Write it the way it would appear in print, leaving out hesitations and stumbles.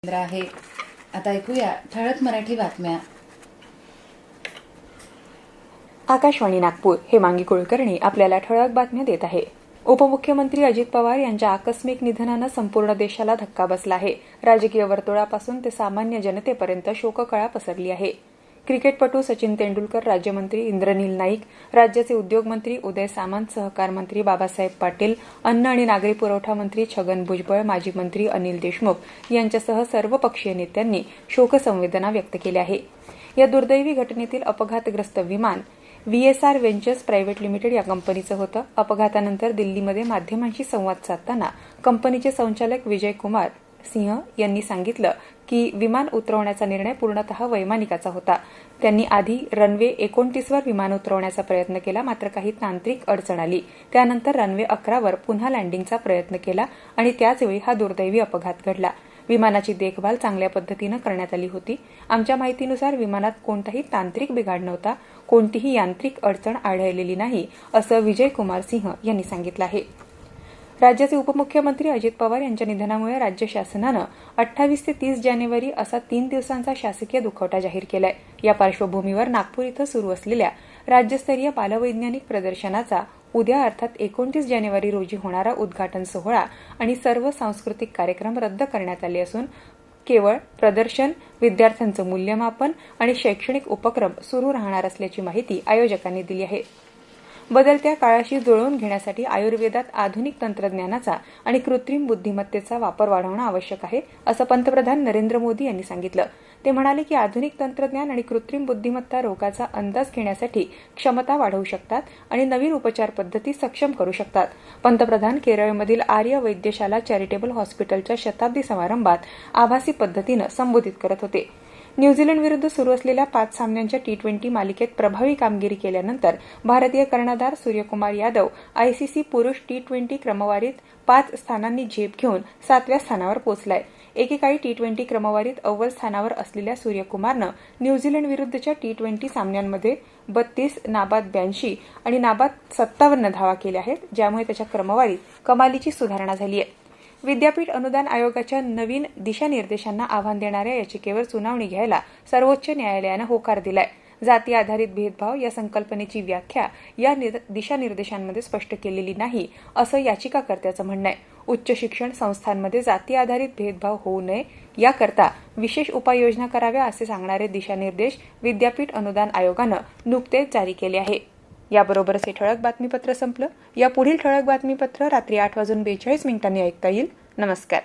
आहे. आता ऐकूया ठळक मराठी बातम्या. आकाशवाणी नागपूर. हेमांगी कुलकर्णी आपल्याला ठळक बातम्या देत आहे. उपमुख्यमंत्री अजित पवार यांच्या आकस्मिक निधनानं संपूर्ण देशाला धक्का बसला आहे. राजकीय वर्तुळापासून ते सामान्य जनतेपर्यंत शोककळा पसरली आहे. क्रिकेटपटू सचिन तेंडुलकर, राज्यमंत्री इंद्रनील नाईक, राज्याचे उद्योगमंत्री उदय सामंत, सहकार मंत्री बाबासाहेब पाटील, अन्न आणि नागरी पुरवठा मंत्री छगन भुजबळ, माजी मंत्री अनिल देशमुख यांच्यासह सर्वपक्षीय नेत्यांनी शोकसंवेदना व्यक्त केल्या आहे. या दुर्दैवी घटनेतील अपघातग्रस्त विमान VSR व्हेंचर्स प्रायव्हेट लिमिटेड या कंपनीचं होतं. अपघातानंतर दिल्लीमध्ये माध्यमांशी संवाद साधताना कंपनीचे संचालक विजय कुमार सिंह यांनी सांगितलं की विमान उतरवण्याचा निर्णय पूर्णतः वैमानिकाचा होता. त्यांनी आधी रनवे 29 वर विमान उतरवण्याचा प्रयत्न केला, मात्र काही तांत्रिक अडचण आली. त्यानंतर रनवे 11 वर पुन्हा लँडिंगचा प्रयत्न केला आणि त्याचवेळी हा दुर्दैवी अपघात घडला. विमानाची देखभाल चांगल्या पद्धतीनं करण्यात आली होती. आमच्या माहितीनुसार विमानात कोणताही तांत्रिक बिघाड नव्हता, कोणतीही यांत्रिक अडचण आढळलेली नाही, असं विजय कुमार सिंह यांनी सांगितलं आहे. राज्याचे उपमुख्यमंत्री अजित पवार यांच्या निधनामुळे राज्य शासनानं 28 ते 30 जानेवारी असा 3 दिवसांचा शासकीय दुखवटा जाहीर केलाय. या पार्श्वभूमीवर नागपूर इथं सुरू असलेल्या राज्यस्तरीय बालवैज्ञानिक प्रदर्शनाचा उद्या अर्थात 29 जानेवारी रोजी होणारा उद्घाटन सोहळा आणि सर्व सांस्कृतिक कार्यक्रम रद्द करण्यात आले असून केवळ प्रदर्शन, विद्यार्थ्यांचं मूल्यमापन आणि शैक्षणिक उपक्रम सुरू राहणार असल्याची माहिती आयोजकांनी दिली आहे. बदलत्या काळाशी जुळवून घेण्यासाठी आयुर्वेदात आधुनिक तंत्रज्ञानाचा आणि कृत्रिम बुद्धिमत्तेचा वापर वाढवणं आवश्यक आहे, असं पंतप्रधान नरेंद्र मोदी यांनी सांगितलं. ते म्हणाले की आधुनिक तंत्रज्ञान आणि कृत्रिम बुद्धिमत्ता रोगाचा अंदाज घेण्यासाठी क्षमता वाढवू शकतात आणि नवीन उपचार पद्धती सक्षम करू शकतात. पंतप्रधान केरळमधील आर्य वैद्यशाला चॅरिटेबल हॉस्पिटलच्या शताब्दी समारंभात आभासी पद्धतीनं संबोधित करत होते. न्यूझीलंड विरुद्ध सुरू असलेल्या 5 सामन्यांच्या T20 मालिकेत प्रभावी कामगिरी केल्यानंतर भारतीय कर्णधार सूर्यकुमार यादव ICC पुरुष T20 क्रमवारीत 5 स्थानांनी झेप घेऊन 7व्या स्थानावर पोहोचलाय. एकेकाळी T20 क्रमवारीत अव्वल स्थानावर असलेल्या सूर्यकुमारनं न्यूझीलंड विरुद्धच्या T20 सामन्यांमध्ये 32, नाबाद 82 आणि नाबाद 57 धावा केल्या आहेत, ज्यामुळे त्याच्या क्रमवारीत कमालीची सुधारणा झाली आहे. विद्यापीठ अनुदान आयोगाच्या नवीन दिशानिर्देशांना आव्हान देणाऱ्या याचिकेवर सुनावणी घ्यायला सर्वोच्च न्यायालयानं होकार दिलाय. जाती आधारित भेदभाव या संकल्पनेची व्याख्या या दिशानिर्देशांमध्ये स्पष्ट केलेली नाही, असं याचिकाकर्त्याचं म्हणणं आहे. उच्च शिक्षण संस्थांमध्ये जाती आधारित भेदभाव होऊ नये याकरता विशेष उपाययोजना कराव्या असे सांगणारे दिशानिर्देश विद्यापीठ अनुदान आयोगानं नुकतेच जारी केले आहे. याबरोबरच हे ठळक बातमीपत्र संपलं. या पुढील ठळक बातमीपत्र रात्री 8:42 ऐकता येईल. नमस्कार.